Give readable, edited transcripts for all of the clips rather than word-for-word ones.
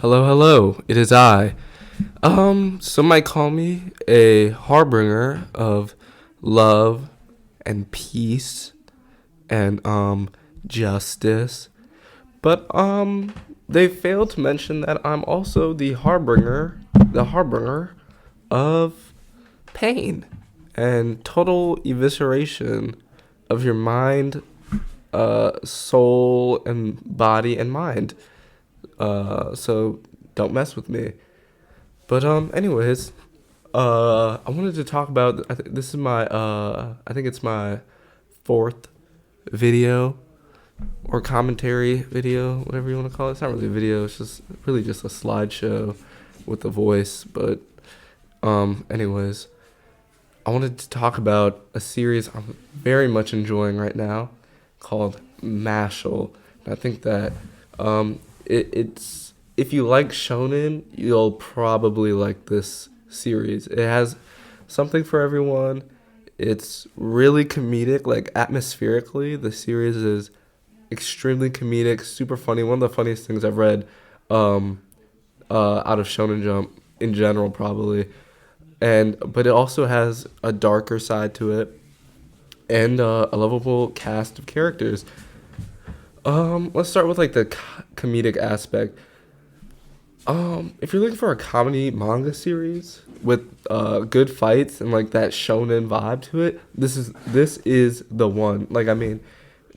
Hello, hello. It is I. Some might call me a harbinger of love and peace and justice. But they failed to mention that I'm also the harbinger of pain and total evisceration of your mind, soul and body and mind. So don't mess with me. But anyways, I wanted to talk about. This is my. I think it's my fourth video or commentary video, whatever you want to call it. It's not really a video. It's just really just a slideshow with a voice. But anyways, I wanted to talk about a series I'm very much enjoying right now called Mashle. And I think that it's if you like shonen, you'll probably like this series. It has something for everyone. It's really comedic, like atmospherically. The series is extremely comedic, super funny. One of the funniest things I've read out of Shonen Jump in general, probably. But it also has a darker side to it and a lovable cast of characters. Let's start with like the comedic aspect. If you're looking for a comedy manga series with good fights and like that shonen vibe to it, this is the one. Like I mean,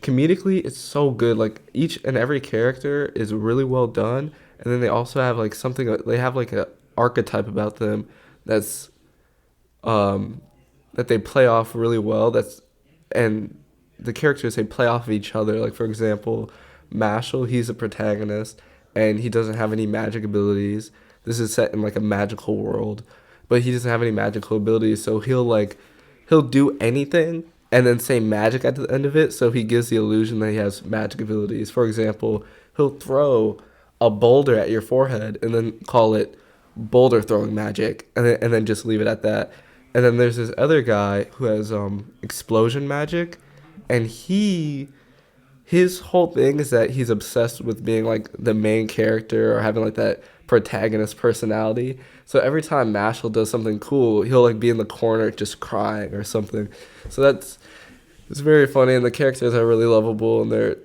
comedically, it's so good. Like each and every character is really well done, and then they also have like something. They have like a archetype about them that's that they play off really well. And the characters they play off of each other. Like for example, Mashle, he's a protagonist and he doesn't have any magic abilities. This is set in like a magical world, but he doesn't have any magical abilities, so he'll do anything and then say magic at the end of it, so he gives the illusion that he has magic abilities. For example, he'll throw a boulder at your forehead and then call it boulder throwing magic and then just leave it at that. And then there's this other guy who has explosion magic, and his whole thing is that he's obsessed with being like the main character or having like that protagonist personality. So every time Mashle does something cool, he'll like be in the corner just crying or something. So it's very funny, and the characters are really lovable, and they're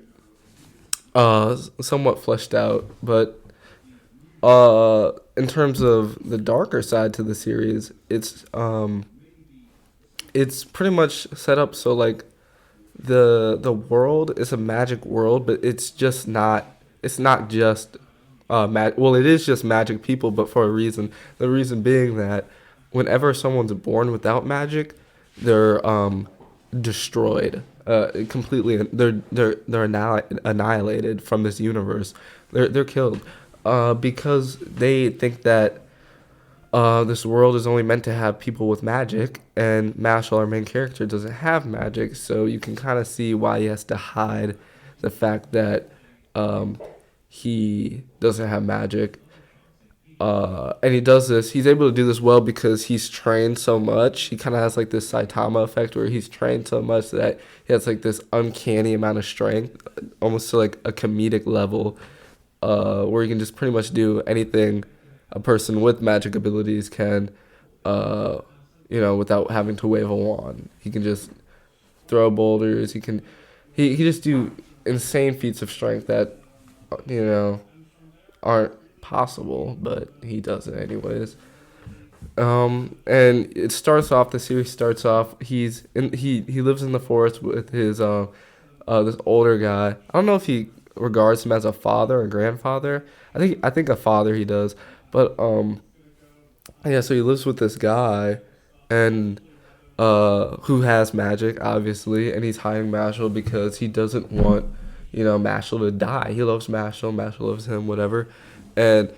somewhat fleshed out. But in terms of the darker side to the series, it's pretty much set up so like the world is a magic world, but it's not just well, it is just magic people, but for a reason. The reason being that whenever someone's born without magic, they're destroyed completely. They're annihilated from this universe. They're killed because they think that this world is only meant to have people with magic, and Mashle, our main character, doesn't have magic, so you can kind of see why he has to hide the fact that he doesn't have magic. And he does this. He's able to do this well because he's trained so much. He kind of has like this Saitama effect where he's trained so much that he has like this uncanny amount of strength, almost to like a comedic level, where he can just pretty much do anything a person with magic abilities can, without having to wave a wand. He can just throw boulders. He just do insane feats of strength that, aren't possible, but he does it anyways. And the series starts off, he lives in the forest with his, this older guy. I don't know if he regards him as a father or grandfather. I think a father he does. But yeah, so he lives with this guy, and who has magic, obviously, and he's hiding Mashle because he doesn't want, Mashle to die. He loves Mashle, Mashle loves him, whatever. And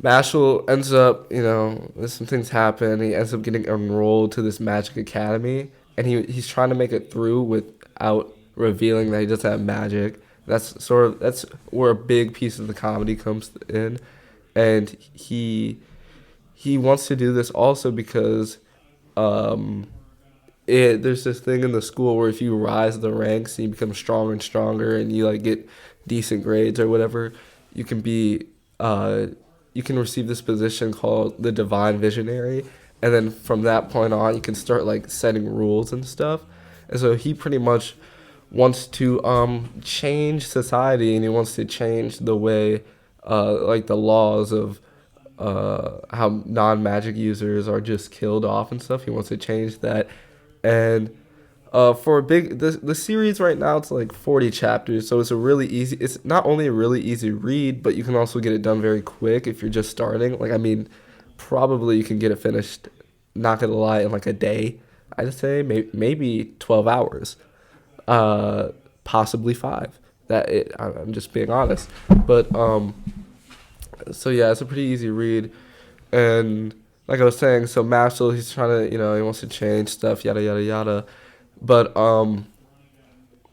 Mashle ends up, some things happen. He ends up getting enrolled to this magic academy, and he's trying to make it through without revealing that he doesn't have magic. That's where a big piece of the comedy comes in. And he wants to do this also because there's this thing in the school where if you rise the ranks and you become stronger and stronger and you like get decent grades or whatever, you can be uh, you can receive this position called the Divine Visionary, and then from that point on, you can start like setting rules and stuff. And so he pretty much wants to change society, and he wants to change the way like the laws of how non-magic users are just killed off and stuff. He wants to change that. And for a big the series right now, it's like 40 chapters, so it's a really easy, it's not only a really easy read, but you can also get it done very quick if you're just starting. Like, I mean, probably you can get it finished, not gonna lie, in like a day. I'd say maybe 12 hours, possibly 5. I'm just being honest. But so yeah, it's a pretty easy read. And like I was saying, so Mashle, he's trying to, he wants to change stuff, yada yada yada. But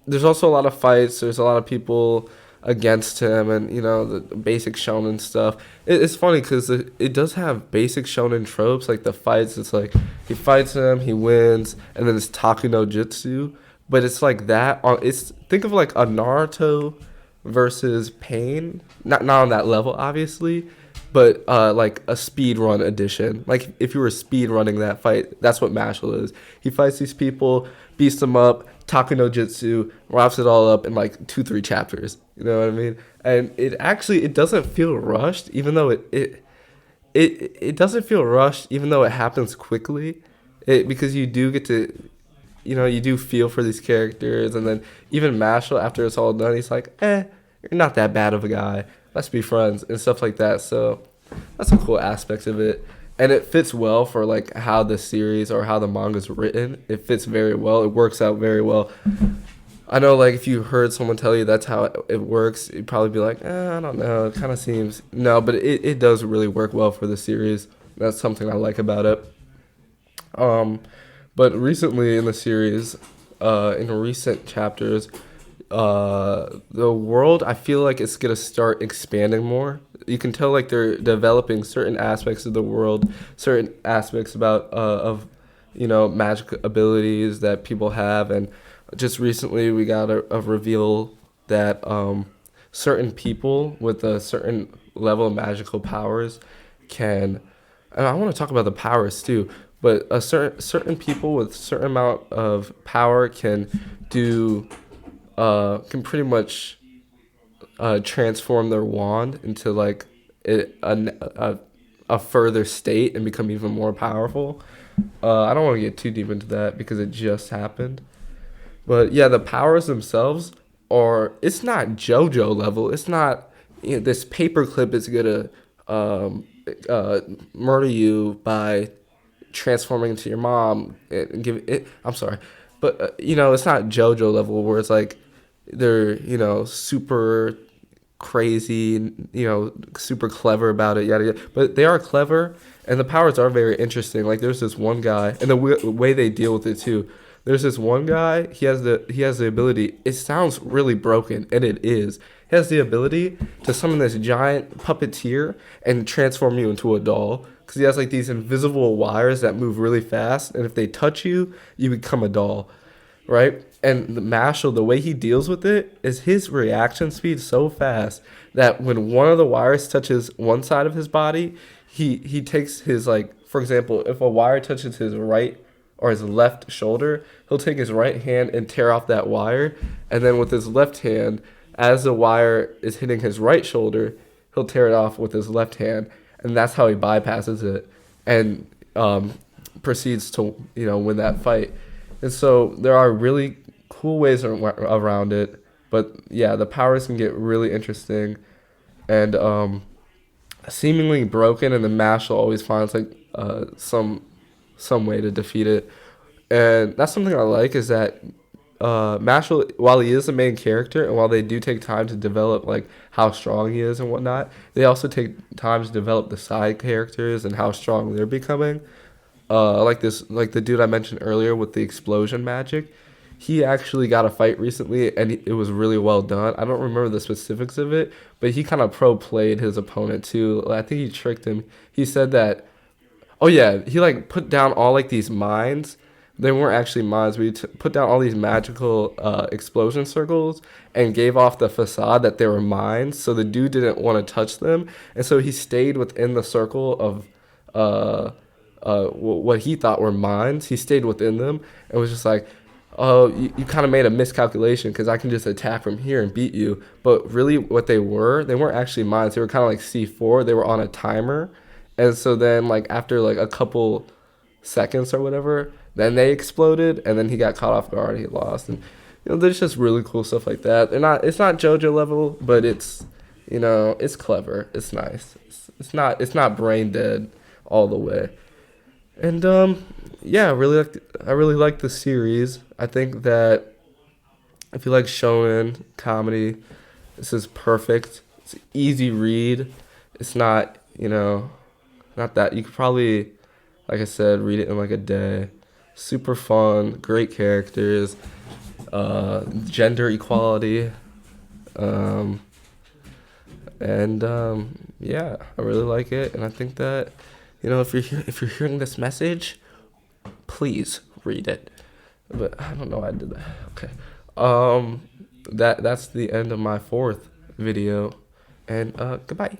there's also a lot of fights. There's a lot of people against him, and the basic shonen stuff. It's funny because it does have basic shonen tropes, like the fights. It's like he fights him, he wins, and then it's Taku no Jutsu. But it's like that. It's think of like a Naruto versus Pain. Not on that level, obviously, but like a speed run edition. Like if you were speed running that fight, that's what Mashle is. He fights these people, beats them up, Taku no Jutsu, wraps it all up in like 2-3 chapters. You know what I mean? And it doesn't feel rushed, even though it doesn't feel rushed, even though it happens quickly. Because you do get to, you do feel for these characters, and then even Mashle, after it's all done, he's like, you're not that bad of a guy. Let's be friends and stuff like that. So that's a cool aspect of it. And it fits well for like how the series or how the manga's written. It fits very well. It works out very well. I know, like, if you heard someone tell you that's how it works, you'd probably be like, I don't know. It kind of seems... No, but it does really work well for the series. That's something I like about it. But recently in the series, in recent chapters, the world, I feel like it's going to start expanding more. You can tell, like, they're developing certain aspects of the world, certain aspects of magic abilities that people have. And just recently we got a reveal that certain people with a certain level of magical powers can, and I want to talk about the powers too, but a certain people with certain amount of power can pretty much transform their wand into like a further state and become even more powerful. I don't want to get too deep into that because it just happened. But yeah, the powers themselves it's not JoJo level. It's not, this paperclip is going to murder you by transforming into your mom and give it. I'm sorry. But, it's not JoJo level where it's like they're, super crazy, super clever about it, yada, yada. But they are clever, and the powers are very interesting. Like, there's this one guy, and the way they deal with it, too. There's this one guy, he has the ability, it sounds really broken, and it is. He has the ability to summon this giant puppeteer and transform you into a doll. Because he has like these invisible wires that move really fast, and if they touch you, you become a doll, right? And the Mashle, the way he deals with it is his reaction speed so fast that when one of the wires touches one side of his body, he takes his, like, for example, if a wire touches his right or his left shoulder, he'll take his right hand and tear off that wire. And then with his left hand, as the wire is hitting his right shoulder, he'll tear it off with his left hand. And that's how he bypasses it and proceeds to, win that fight. And so there are really cool ways around it. But yeah, the powers can get really interesting and seemingly broken. And the Mashle always finds like some way to defeat it. And that's something I like, is that Mashle, while he is the main character and while they do take time to develop like how strong he is and whatnot, they also take time to develop the side characters and how strong they're becoming. Like the dude I mentioned earlier with the explosion magic, he actually got a fight recently and it was really well done. I don't remember the specifics of it, but he kind of pro-played his opponent too. I think he tricked him. He said that, oh yeah, he like put down all like these mines, they weren't actually mines. We put down all these magical explosion circles and gave off the facade that they were mines. So the dude didn't want to touch them, and so he stayed within the circle of uh, what he thought were mines. He stayed within them and was just like, "Oh, you kind of made a miscalculation because I can just attack from here and beat you." But really, what they weren't actually mines. They were kind of like C4. They were on a timer, and so then like after like a couple seconds or whatever, then they exploded, and then he got caught off guard. He lost, and there's just really cool stuff like that. They're not. It's not JoJo level, but it's it's clever. It's nice. It's not brain dead all the way. And yeah, I really like the series. I think that if you like shonen comedy, this is perfect. It's an easy read. It's not not that you could probably, like I said, read it in like a day. Super fun, great characters, gender equality, um, and yeah, I really like it. And I think that if you're hearing this message, please read it. But I don't know why I did that. Okay, that's the end of my fourth video, and goodbye.